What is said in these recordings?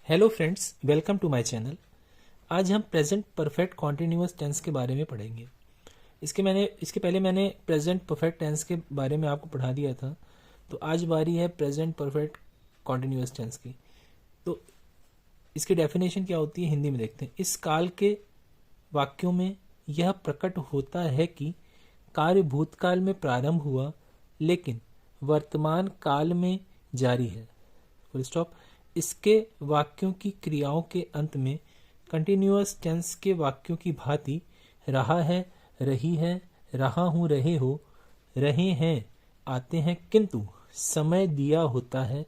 Hello friends, welcome to my channel. आज हम present perfect continuous tense के बारे में पढ़ेंगे। इसके पहले मैंने प्रेजेंट परफेक्ट टेंस के बारे में आपको पढ़ा दिया था। तो आज बारी है प्रेजेंट परफेक्ट कॉन्टिन्यूअस टेंस की। तो इसकी डेफिनेशन क्या होती है, हिंदी में देखते हैं। इस काल के वाक्यों में यह प्रकट होता है कि कार्य भूतकाल में प्रारंभ हुआ लेकिन वर्तमान काल में जारी है। Full stop. इसके वाक्यों की क्रियाओं के अंत में कंटिन्यूअस टेंस के वाक्यों की भांति रहा है, रही है, रहा हूं, रहे हो, रहे हैं आते हैं, किंतु समय दिया होता है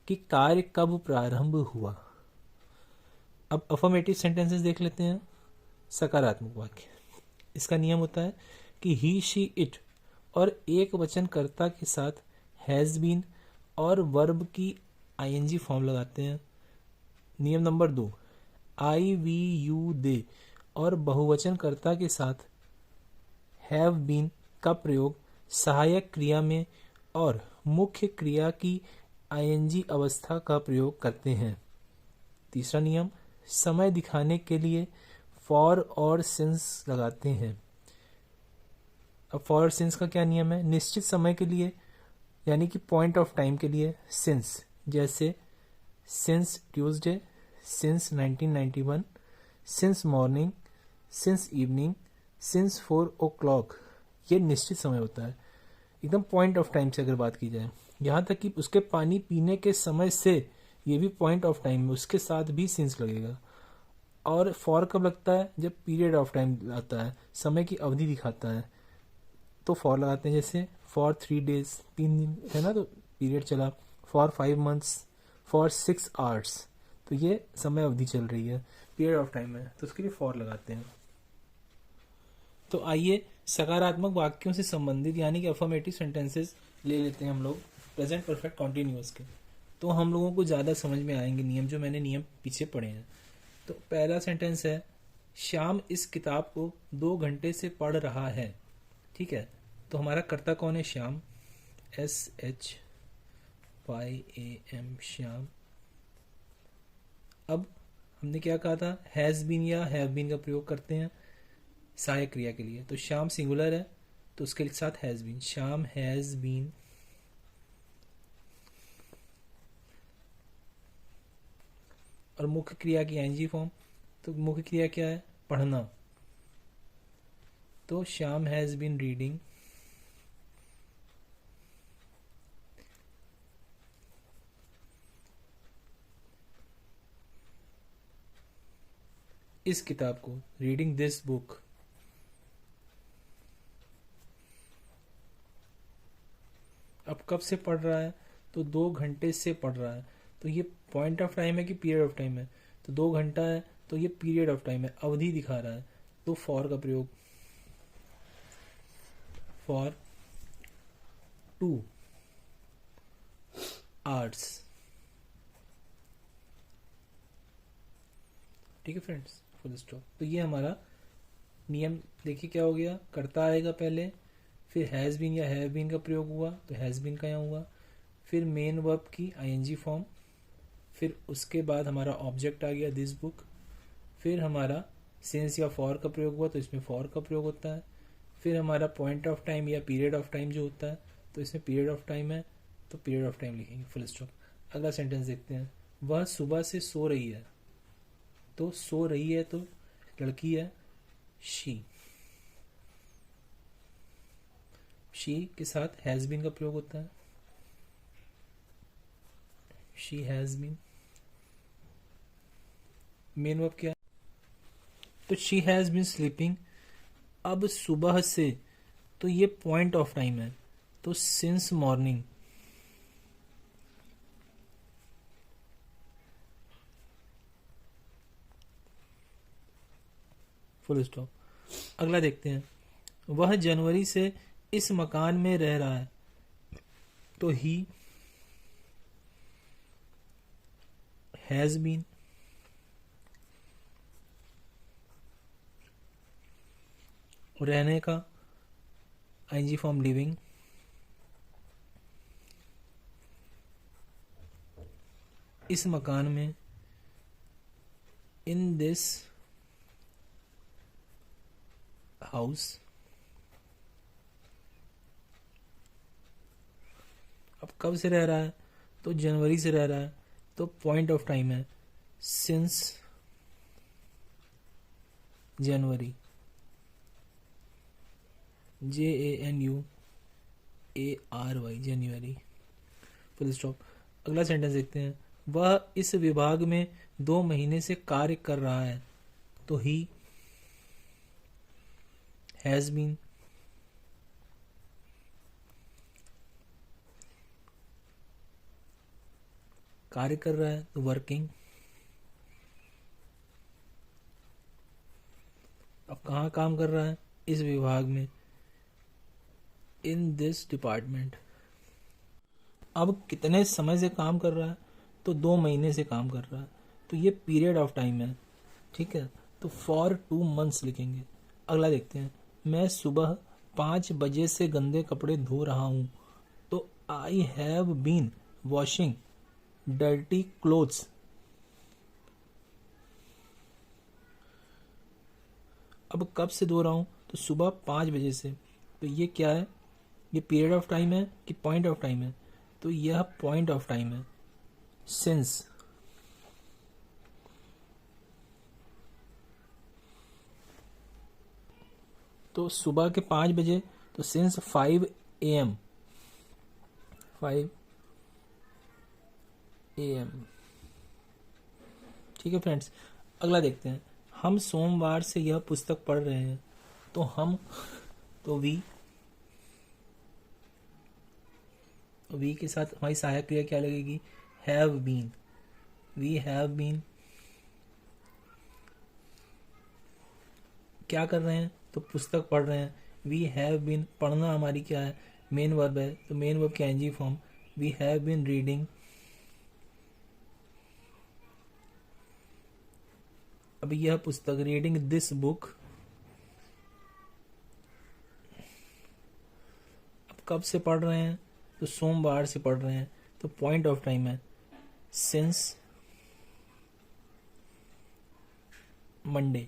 कि कार्य कब प्रारंभ हुआ। अब अफर्मेटिव सेंटेंसेस देख लेते हैं। सकारात्मक वाक्य, इसका नियम होता है कि ही, शी, इट और एक वचनकर्ता के साथ हैज बीन और वर्ब की आईएनजी फॉर्म लगाते हैं। नियम नंबर 2, आई, वी, यू, दे और बहुवचनकर्ता के साथ हैव बीन का प्रयोग सहायक क्रिया में और मुख्य क्रिया की आईएनजी अवस्था का प्रयोग करते हैं। तीसरा नियम, समय दिखाने के लिए फॉर और सिंस लगाते हैं। अब फॉर और सिंस का क्या नियम है? निश्चित समय के लिए यानी कि पॉइंट ऑफ टाइम के लिए सिंस, जैसे since Tuesday, since 1991, since morning, since evening, since 4 o'clock, ये निश्चित समय होता है। एकदम पॉइंट ऑफ टाइम से अगर बात की जाए, यहाँ तक कि उसके पानी पीने के समय से ये भी पॉइंट ऑफ टाइम है, उसके साथ भी सिंस लगेगा। और फॉर कब लगता है? जब पीरियड ऑफ टाइम आता है, समय की अवधि दिखाता है, तो फॉर लगाते हैं। जैसे फॉर 3 days, 3 दिन है ना, तो पीरियड चला। फॉर 5 months, फॉर 6 hours, तो ये समय अवधि चल रही है, पीरियड ऑफ टाइम है, तो उसके लिए फॉर लगाते हैं। तो आइए सकारात्मक वाक्यों से संबंधित यानी कि अफर्मेटिव सेंटेंसेस ले लेते हैं हम लोग प्रेजेंट परफेक्ट कॉन्टिन्यूअस के। तो हम लोगों को ज़्यादा समझ में आएंगे नियम, जो मैंने नियम पीछे पढ़े हैं। तो पहला सेंटेंस है, श्याम इस किताब को 2 घंटे से पढ़ रहा है। ठीक है, तो हमारा कर्ता कौन है? श्याम, SHYAM, श्याम। अब हमने क्या कहा था? हैज़ बीन या हैव बीन का प्रयोग करते हैं सहायक क्रिया के लिए। तो श्याम सिंगुलर है तो उसके साथ has been, Shyam has been. और मुख्य क्रिया की आईएनजी फॉर्म, तो मुख्य क्रिया क्या है? पढ़ना, तो श्याम हैज़ बीन रीडिंग। इस किताब को, रीडिंग दिस बुक। अब कब से पढ़ रहा है? तो 2 घंटे से पढ़ रहा है, तो ये पॉइंट ऑफ टाइम है कि पीरियड ऑफ टाइम है? तो 2 घंटा है तो ये पीरियड ऑफ टाइम है, अवधि दिखा रहा है, तो फॉर का प्रयोग, फॉर 2 hours। ठीक है फ्रेंड्स, फुल स्टॉप। तो ये हमारा नियम देखिए क्या हो गया। करता आएगा पहले, फिर हैज़ बीन या हैव बीन का प्रयोग हुआ, तो हैज़ बीन का यहाँ हुआ, फिर मेन वर्ब की आईएनजी फॉर्म, फिर उसके बाद हमारा ऑब्जेक्ट आ गया दिस बुक, फिर हमारा सिंस या फॉर का प्रयोग हुआ तो इसमें फॉर का प्रयोग होता है, फिर हमारा पॉइंट ऑफ टाइम या पीरियड ऑफ टाइम जो होता है, तो इसमें पीरियड ऑफ टाइम है तो पीरियड ऑफ टाइम लिखेंगे, फुल स्टॉप। अगला सेंटेंस देखते हैं। वह सुबह से सो रही है, तो सो रही है तो लड़की है, शी। शी के साथ हैज़ बीन का प्रयोग होता है, she has been. Main verb क्या है? तो शी हैज़ बीन स्लीपिंग। अब सुबह से, तो ये पॉइंट ऑफ टाइम है, तो सिंस मॉर्निंग। Full stop. अगला देखते हैं। वह जनवरी से इस मकान में रह रहा है, तो ही हैज बीन। रहने का आईएनजी फॉर्म लिविंग। इस मकान में इन दिस हाउस, अब कब से रह रहा है, तो जनवरी से रह रहा है, तो पॉइंट ऑफ टाइम है सिंस जनवरी, JANUARY, जनवरी, फुल स्टॉप। अगला सेंटेंस देखते हैं। वह इस विभाग में 2 महीने से कार्य कर रहा है, तो ही हैज बीन, कार्य कर रहा है तो वर्किंग। अब कहाँ काम कर रहा है, इस विभाग में, इन दिस डिपार्टमेंट। अब कितने समय से काम कर रहा है, तो 2 महीने से काम कर रहा है, तो ये पीरियड ऑफ टाइम है, ठीक है। तो फॉर 2 मंथ्स लिखेंगे। अगला देखते हैं। मैं सुबह 5 बजे से गंदे कपड़े धो रहा हूँ, तो I have been washing dirty clothes. अब कब से धो रहा हूँ, तो सुबह 5 बजे से, तो ये क्या है, ये पीरियड ऑफ टाइम है कि पॉइंट ऑफ टाइम है, तो यह पॉइंट ऑफ टाइम है सिंस। तो सुबह के 5 बजे, तो सिंस 5 AM, 5 AM, ठीक है फ्रेंड्स। अगला देखते हैं। हम सोमवार से यह पुस्तक पढ़ रहे हैं, तो हम, तो वी के साथ हमारी सहायक क्रिया क्या लगेगी, have been, we have been. क्या कर रहे हैं, तो पुस्तक पढ़ रहे हैं, वी हैव बीन। पढ़ना हमारी क्या है, मेन वर्ब है, तो मेन वर्ब की NG form, we have been reading. अब यह पुस्तक, रीडिंग दिस बुक। अब कब से पढ़ रहे हैं, तो सोमवार से पढ़ रहे हैं, तो पॉइंट ऑफ टाइम है सिंस मंडे,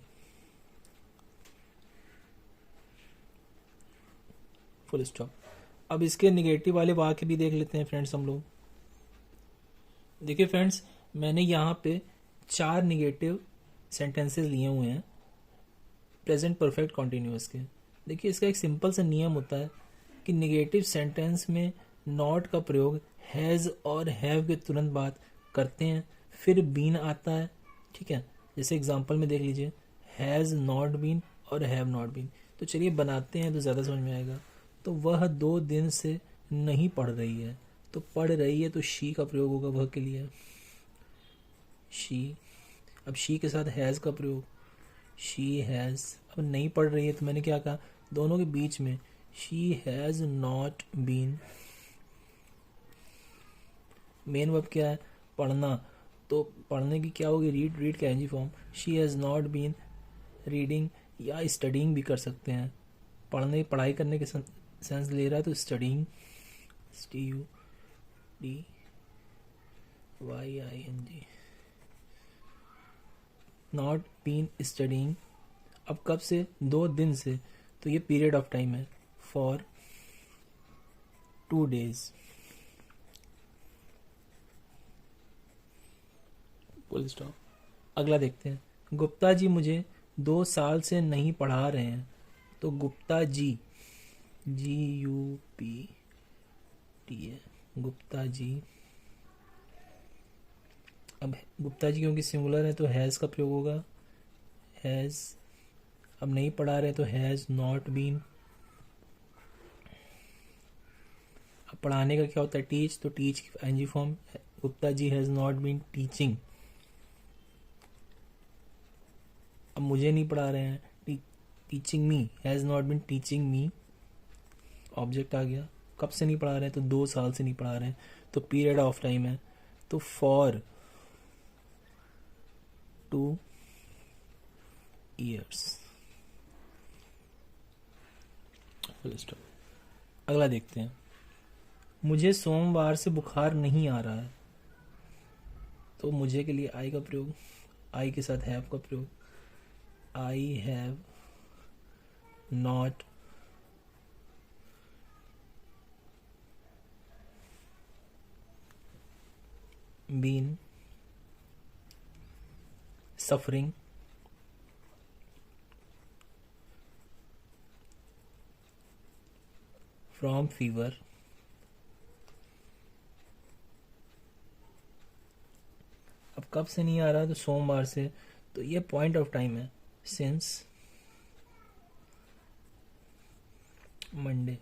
फुल स्टॉप। अब इसके निगेटिव वाले वाक्य भी देख लेते हैं फ्रेंड्स हम लोग। देखिए फ्रेंड्स, मैंने यहाँ पे 4 निगेटिव सेंटेंसेस लिए हुए हैं प्रेजेंट परफेक्ट कॉन्टिन्यूअस के। देखिए इसका एक सिंपल सा नियम होता है कि निगेटिव सेंटेंस में नॉट का प्रयोग हैज़ और हैव के तुरंत बाद करते हैं, फिर बीन आता है, ठीक है। जैसे एग्जांपल में देख लीजिए, हैज़ नॉट बीन और हैव नॉट बीन। तो चलिए बनाते हैं तो ज़्यादा समझ में आएगा। तो वह 2 दिन से नहीं पढ़ रही है, तो पढ़ रही है तो शी का प्रयोग होगा वह के लिए, शी। अब शी के साथ हैज़ का प्रयोग, शी हैज़। अब नहीं पढ़ रही है तो मैंने क्या कहा, दोनों के बीच में, she has not been. Main verb क्या है, पढ़ना, तो पढ़ने की क्या होगी, रीड, रीड का N G form, she has not been reading, या स्टडिंग भी कर सकते हैं। पढ़ने, पढ़ाई करने के सेंस ले रहा है तो studying, STUDYING, not been studying. अब कब से, 2 दिन से, तो ये पीरियड ऑफ टाइम है फॉर 2 days, फुल स्टॉप। अगला देखते हैं। गुप्ता जी मुझे 2 साल से नहीं पढ़ा रहे हैं, तो गुप्ता जी, GUPTA, गुप्ता जी। अब गुप्ता जी क्योंकि सिंगुलर है तो हैज़ का प्रयोग होगा, हैज़। अब नहीं पढ़ा रहे तो हैज़ नॉट बीन। अब पढ़ाने का क्या होता है, टीच, तो टीच की NG form, Gupta ji has not been teaching. अब मुझे नहीं पढ़ा रहे हैं, teaching me, has not been teaching me, object आ गया। कब से नहीं पढ़ा रहे हैं, तो 2 साल से नहीं पढ़ा रहे हैं, तो पीरियड ऑफ टाइम है, तो फॉर 2 years, फुल स्टॉप। अगला देखते हैं। मुझे सोमवार से बुखार नहीं आ रहा है, तो मुझे के लिए आई का प्रयोग, आई के साथ हैव का प्रयोग, I have not been suffering from fever अब कब से नहीं आ रहा, तो सोमवार से, तो ये पॉइंट ऑफ टाइम है, सिंस मंडे।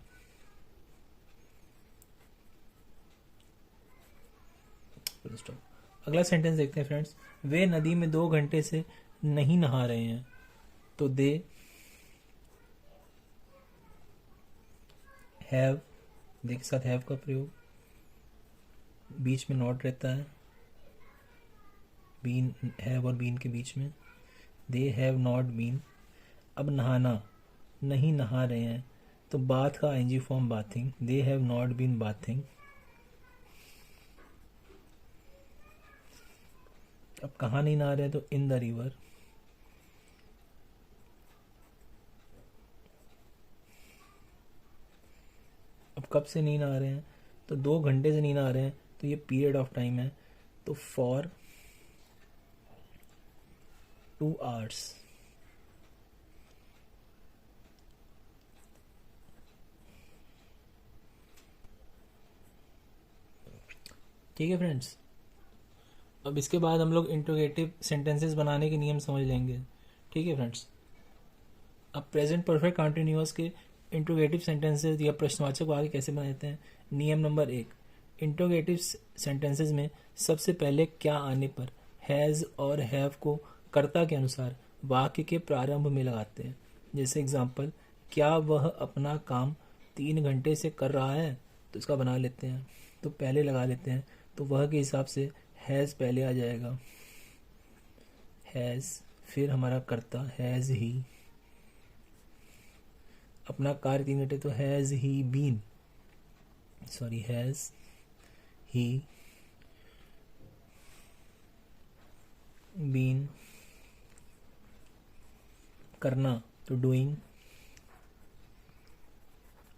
अगला सेंटेंस देखते हैं फ्रेंड्स, वे नदी में 2 घंटे से नहीं नहा रहे हैं, तो दे हैव, दे के साथ हैव का प्रयोग, बीच में नॉट रहता है, बीन, हैव और बीन के बीच में, दे हैव नॉट बीन। अब नहाना, नहीं नहा रहे हैं, तो बाथ का I N G form bathing, they have not been bathing. अब कहाँ नहीं नहा रहे हैं, तो इन द रिवर। अब कब से नहीं नहा रहे हैं, तो 2 घंटे से नहीं नहा रहे हैं, तो ये पीरियड ऑफ टाइम है, तो फॉर 2 hours। ठीक है फ्रेंड्स, अब इसके बाद हम लोग इंट्रोगेटिव सेंटेंसेस बनाने के नियम समझ लेंगे। ठीक है फ्रेंड्स, अब प्रेजेंट परफेक्ट कंटिन्यूअस के इंट्रोगेटिव सेंटेंसेस या प्रश्नवाचक वाक्य कैसे बनाते हैं। नियम नंबर 1, इंट्रोगेटिव सेंटेंसेस में सबसे पहले क्या आने पर हैज़ और हैव को कर्ता के अनुसार वाक्य के प्रारंभ में लगाते हैं। जैसे एग्जाम्पल, क्या वह अपना काम 3 घंटे से कर रहा है, तो इसका बना लेते हैं, तो पहले लगा लेते हैं, तो वह के हिसाब से हैज़ पहले आ जाएगा, हैज़, फिर हमारा कर्ता हैज़ ही, अपना कार्य 3 घंटे, तो has he been, sorry has he been, करना तो डूइंग,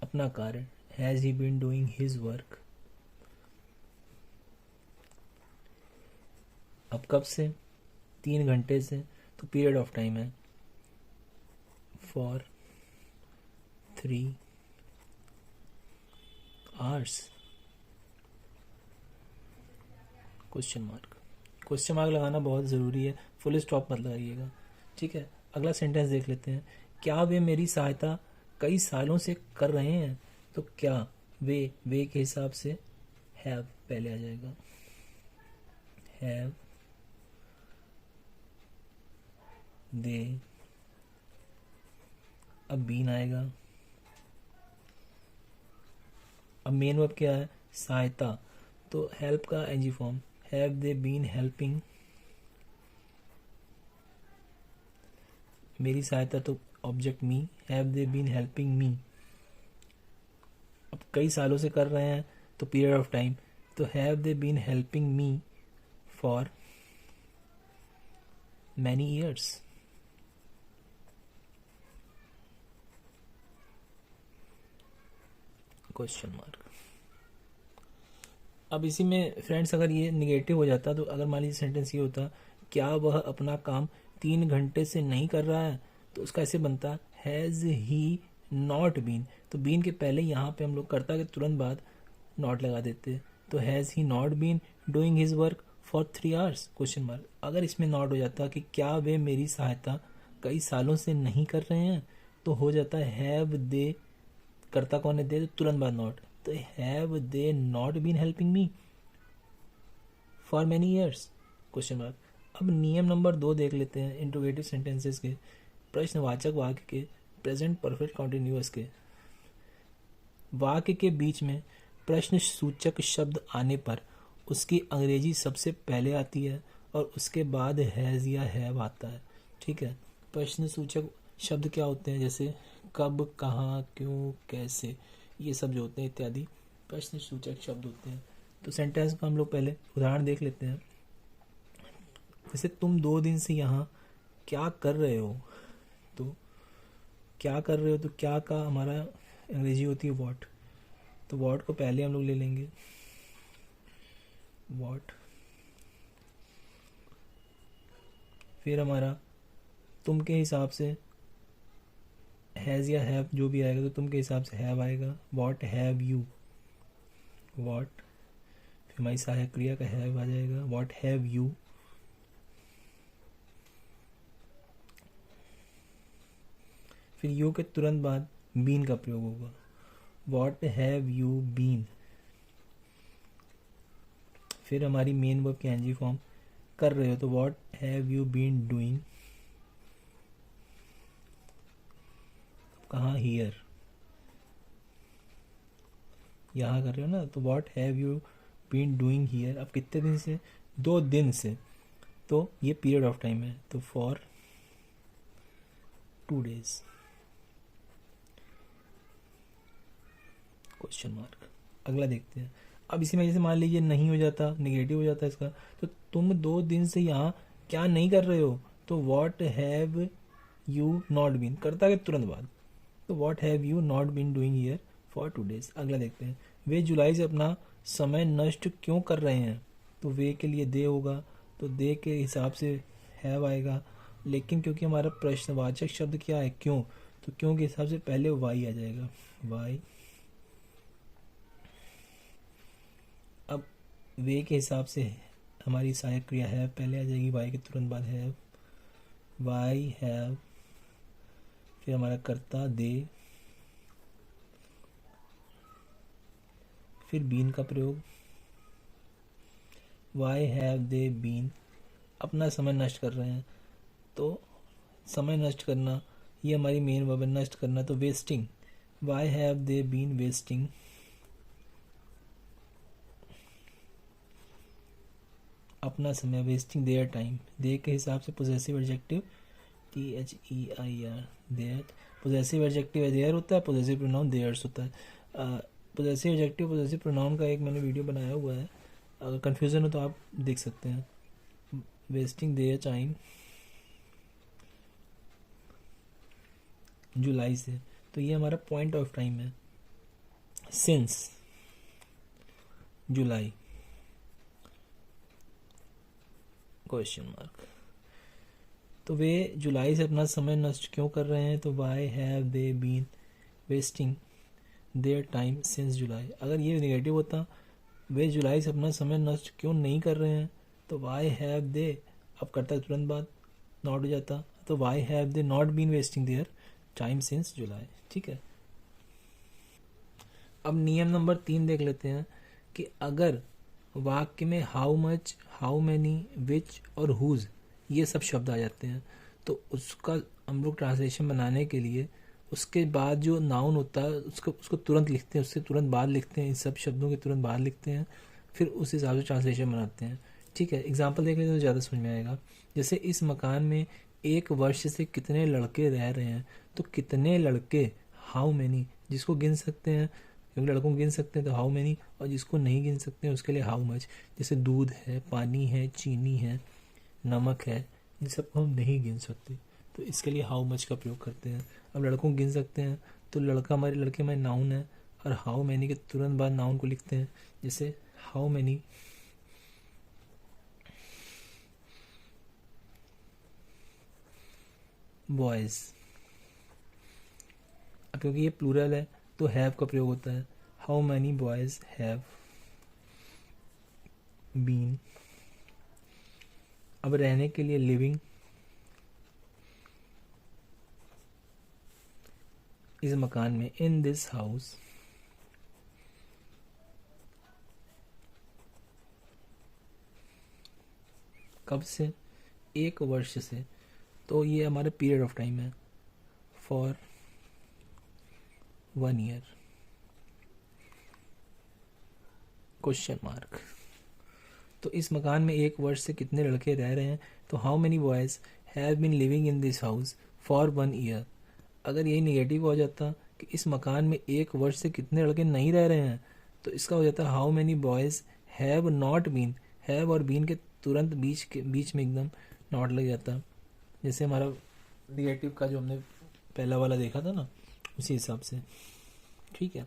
अपना कार्य has he been doing his work. अब कब से, 3 घंटे से, तो पीरियड ऑफ टाइम है, फॉर 3 hours। क्वेश्चन मार्क लगाना बहुत ज़रूरी है, फुल स्टॉप मत लगाइएगा। ठीक है, अगला सेंटेंस देख लेते हैं, क्या वे मेरी सहायता कई सालों से कर रहे हैं, तो क्या वे के हिसाब से हैव पहले आ जाएगा, हैव दे, अब बीन आएगा। अब मेन वर्ब क्या है, सहायता, तो हेल्प का N G form, have they been helping, मेरी सहायता तो object me, have they been helping me. अब कई सालों से कर रहे हैं, तो पीरियड ऑफ टाइम, तो have they been helping me for many years. Question mark. अब इसी में फ्रेंड्स अगर ये निगेटिव हो जाता, तो अगर मान लीजिए सेंटेंस ये होता, क्या वह अपना काम 3 घंटे से नहीं कर रहा है, तो उसका ऐसे बनता, हैज़ ही नॉट बीन, तो बीन के पहले यहाँ पे हम लोग कर्ता के तुरंत बाद नॉट लगा देते, तो has he not been doing his work for 3 hours, question mark. अगर इसमें नॉट हो जाता कि क्या वे मेरी सहायता कई सालों से नहीं कर रहे हैं, तो हो जाता है हैव दे, कर्ता कौन है, दे, तो तुरंत बाद नॉट, तो have they not been helping me for many years, question mark. अब नियम नंबर 2 देख लेते हैं इंट्रोगेटिव सेंटेंसेस के, प्रश्नवाचक वाक्य के प्रेजेंट परफेक्ट कॉन्टिन्यूअस के। वाक्य के बीच में प्रश्न सूचक शब्द आने पर उसकी अंग्रेजी सबसे पहले आती है और उसके बाद हैज़ या हैव आता है। ठीक है, प्रश्न सूचक शब्द क्या होते हैं, जैसे कब, कहाँ, क्यों, कैसे, ये सब जो होते हैं इत्यादि प्रश्न सूचक शब्द होते हैं। तो सेंटेंस का हम लोग पहले उदाहरण देख लेते हैं। जैसे तुम 2 दिन से यहाँ क्या कर रहे हो, तो क्या कर रहे हो, तो क्या का हमारा अंग्रेजी होती है वॉट। तो वॉट को पहले हम लोग ले लेंगे, वॉट। फिर हमारा तुम के हिसाब से हैज़ या हैव जो भी आएगा, तो तुम के हिसाब से हैव आएगा, वॉट हैव यू, वॉट। फिर हमारी सहायक क्रिया का हैव आ जाएगा, वॉट हैव यू। फिर यू के तुरंत बाद बीन का प्रयोग होगा, वॉट हैव यू बीन। फिर हमारी मेन वर्ब की एनजी फॉर्म कर रहे हो, तो what have you been doing. कहाँ, हियर, यहाँ कर रहे हो ना, तो what have you been doing here. अब कितने दिन से, 2 दिन से, तो ये पीरियड ऑफ टाइम है, तो फॉर 2 days, क्वेश्चन मार्क। अगला देखते हैं। अब इसी में जैसे मान लीजिए नहीं हो जाता, निगेटिव हो जाता है इसका, तो तुम 2 दिन से यहाँ क्या नहीं कर रहे हो, तो what have you not been, करता है तुरंत बाद, तो what have you not been doing here for 2 days। अगला देखते हैं। वे जुलाई से अपना समय नष्ट क्यों कर रहे हैं, तो वे के लिए दे होगा, तो दे के हिसाब से हैव आएगा, लेकिन क्योंकि हमारा प्रश्नवाचक शब्द क्या है, क्यों, तो क्यों के हिसाब से पहले वाई आ जाएगा, वाई। अब वे के हिसाब से हमारी सहायक क्रिया हैव पहले आ जाएगी, वाई के तुरंत बाद हैव, वाई हैव। फिर हमारा कर्ता दे, फिर बीन का प्रयोग, वाई हैव दे बीन। अपना समय नष्ट कर रहे हैं, तो समय नष्ट करना ये हमारी मेन वर्ब है, नष्ट करना, तो wasting, why have they been wasting. अपना समय, वेस्टिंग देयर टाइम, दे के हिसाब से possessive adjective, THEIR, their. Possessive adjective their होता है, पोजेसिव प्रोनाउन देयर्स होता है। पोजेसिव एडजेक्टिव पोजेसिव प्रोनाउन का एक मैंने वीडियो बनाया हुआ है, अगर कन्फ्यूज़न हो तो आप देख सकते हैं। वेस्टिंग देयर टाइम जुलाई से, तो ये हमारा पॉइंट ऑफ टाइम है, सिंस जुलाई, क्वेश्चन मार्क। तो वे जुलाई से अपना समय नष्ट क्यों कर रहे हैं, तो why have they been wasting their time since July. अगर ये नेगेटिव होता, वे जुलाई से अपना समय नष्ट क्यों नहीं कर रहे हैं, तो वाई हैव दे, अब करता तुरंत बाद नॉट हो जाता, तो why have they not been wasting their time since July. ठीक है। अब नियम नंबर 3 देख लेते हैं कि अगर वाक्य में हाउ मच, हाउ मैनी, विच और हुज ये सब शब्द आ जाते हैं, तो उसका हम लोग ट्रांसलेशन बनाने के लिए उसके बाद जो नाउन होता है उसको तुरंत लिखते हैं, उससे तुरंत बाद लिखते हैं, इन सब शब्दों के तुरंत बाद लिखते हैं, फिर उस हिसाब से ट्रांसलेशन बनाते हैं। ठीक है, एग्जाम्पल देख लेते हैं तो ज़्यादा समझ में आएगा। जैसे इस मकान में 1 वर्ष से कितने लड़के रह रहे हैं, तो कितने लड़के, हाउ मैनी, जिसको गिन सकते हैं क्योंकि लड़कों को गिन सकते हैं तो हाउ मैनी, और जिसको नहीं गिन सकते हैं उसके लिए हाउ मच। जैसे दूध है, पानी है, चीनी है, नमक है, इन सबको हम नहीं गिन सकते, तो इसके लिए हाउ मच का प्रयोग करते हैं। अब लड़कों को गिन सकते हैं, तो लड़के हमारे नाउन है, और हाउ मैनी के तुरंत बाद नाउन को लिखते हैं, जैसे हाउ मैनी बॉयज़। क्योंकि ये प्लूरल है तो हैव का प्रयोग होता है, how many boys have been. अब रहने के लिए लिविंग, इस मकान में, इन दिस हाउस। कब से, 1 वर्ष से, तो ये हमारा पीरियड ऑफ टाइम है, फॉर 1 ईयर, क्वेश्चन मार्क। तो इस मकान में 1 वर्ष से कितने लड़के रह रहे हैं, तो how many boys have been living in this house for 1 year. अगर यही नेगेटिव हो जाता कि इस मकान में 1 वर्ष से कितने लड़के नहीं रह रहे हैं, तो इसका हो जाता how many boys have not been, have और बीन के तुरंत बीच में एकदम नॉट लग जाता, जैसे हमारा निगेटिव का जो हमने पहला वाला देखा था ना, उसी हिसाब से। ठीक है,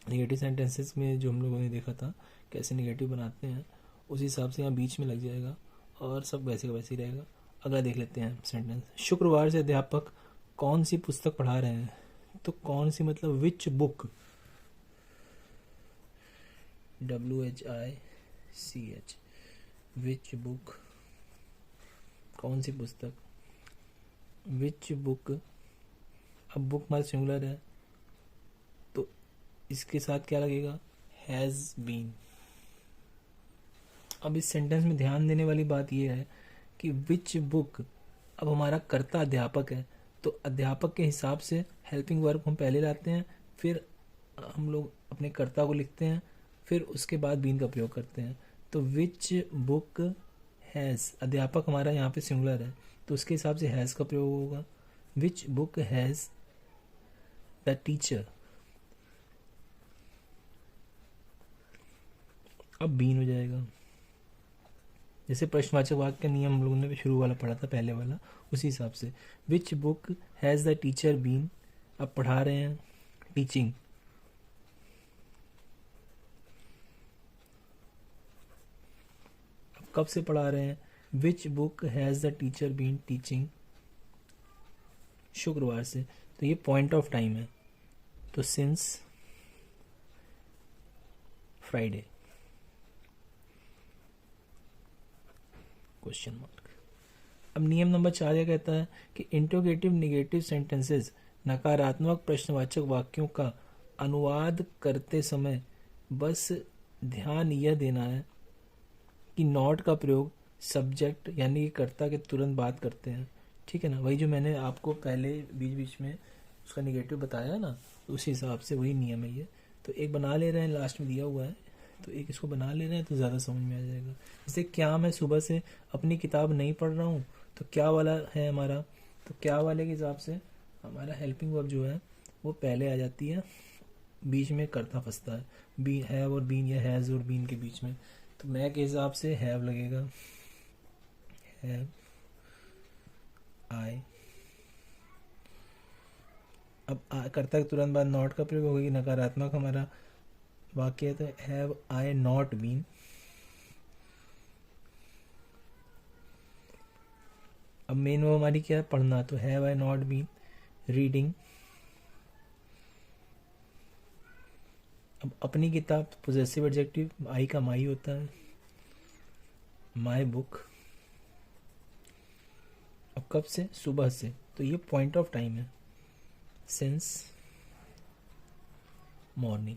निगेटिव सेंटेंसेस में जो हम लोगों ने देखा था कैसे निगेटिव बनाते हैं, उसी हिसाब से यहाँ बीच में लग जाएगा और सब वैसे का वैसे ही रहेगा। अगला देख लेते हैं सेंटेंस। शुक्रवार से अध्यापक कौन सी पुस्तक पढ़ा रहे हैं? तो कौन सी मतलब which book, WHICH, which book, कौन सी पुस्तक, विच बुक। अब बुक हमारा सिंगुलर है तो इसके साथ क्या लगेगा? Has been. अब इस सेंटेंस में ध्यान देने वाली बात यह है कि विच बुक, अब हमारा कर्ता अध्यापक है, तो अध्यापक के हिसाब से हेल्पिंग वर्ब हम पहले लाते हैं, फिर हम लोग अपने कर्ता को लिखते हैं, फिर उसके बाद बीन का प्रयोग करते हैं। तो विच बुक हैज़, अध्यापक हमारा यहाँ पे सिंगुलर है तो उसके हिसाब से हैज़ का प्रयोग होगा। विच बुक हैज़ द टीचर, अब बीन हो जाएगा। जैसे प्रश्नवाचक वाक्य का नियम हम लोगों ने शुरू वाला पढ़ा था, पहले वाला, उसी हिसाब से। Which book has the teacher been, अब पढ़ा रहे हैं, टीचिंग। अब कब से पढ़ा रहे हैं? Which book has the teacher been teaching, शुक्रवार से। तो ये पॉइंट ऑफ टाइम है, तो सिंस फ्राइडे, क्वेश्चन मार्क। अब नियम नंबर 4 यह कहता है कि इंट्रोगेटिव निगेटिव सेंटेंसेस, नकारात्मक प्रश्नवाचक वाक्यों का अनुवाद करते समय बस ध्यान यह देना है कि नॉट का प्रयोग सब्जेक्ट यानी कि कर्ता के तुरंत बाद करते हैं। ठीक है ना, वही जो मैंने आपको पहले बीच बीच में उसका निगेटिव बताया ना, उसी हिसाब से वही नियम है ये। तो एक बना ले रहे हैं, लास्ट में दिया हुआ है, तो एक इसको बना ले रहे हैं तो ज़्यादा समझ में आ जाएगा। जैसे क्या मैं सुबह से अपनी किताब नहीं पढ़ रहा हूँ, तो क्या वाला है हमारा, तो क्या वाले के हिसाब से हमारा हेल्पिंग वर्ब जो है वो पहले आ जाती है, बीच में कर्ता फंसता है, बी हैव और बीन या हैज़ और बीन के बीच में। तो मैं के हिसाब से हैव लगेगा, हैव आई। अब कर्ता के तुरंत बाद नॉट का प्रयोग होगी, नकारात्मक हमारा वाक्य है, तो हैव आई नॉट बीन। अब मेन वो हमारी क्या है? पढ़ना, तो have I not been reading. अब अपनी किताब, पोजेसिव एडजेक्टिव, आई का माई होता है, माई बुक। अब कब से? सुबह से, तो ये पॉइंट ऑफ टाइम है, सिंस मॉर्निंग।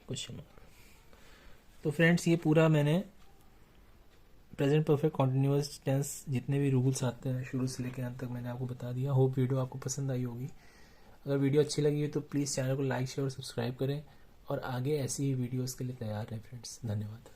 Question mark. तो फ्रेंड्स ये पूरा मैंने प्रेजेंट परफेक्ट कॉन्टिन्यूअस टेंस जितने भी रूल्स आते हैं शुरू से लेकर अंत तक मैंने आपको बता दिया। होप वीडियो आपको पसंद आई होगी। अगर वीडियो अच्छी लगी हो तो प्लीज़ चैनल को लाइक शेयर और सब्सक्राइब करें और आगे ऐसी ही वीडियोस के लिए तैयार रहें फ्रेंड्स। धन्यवाद।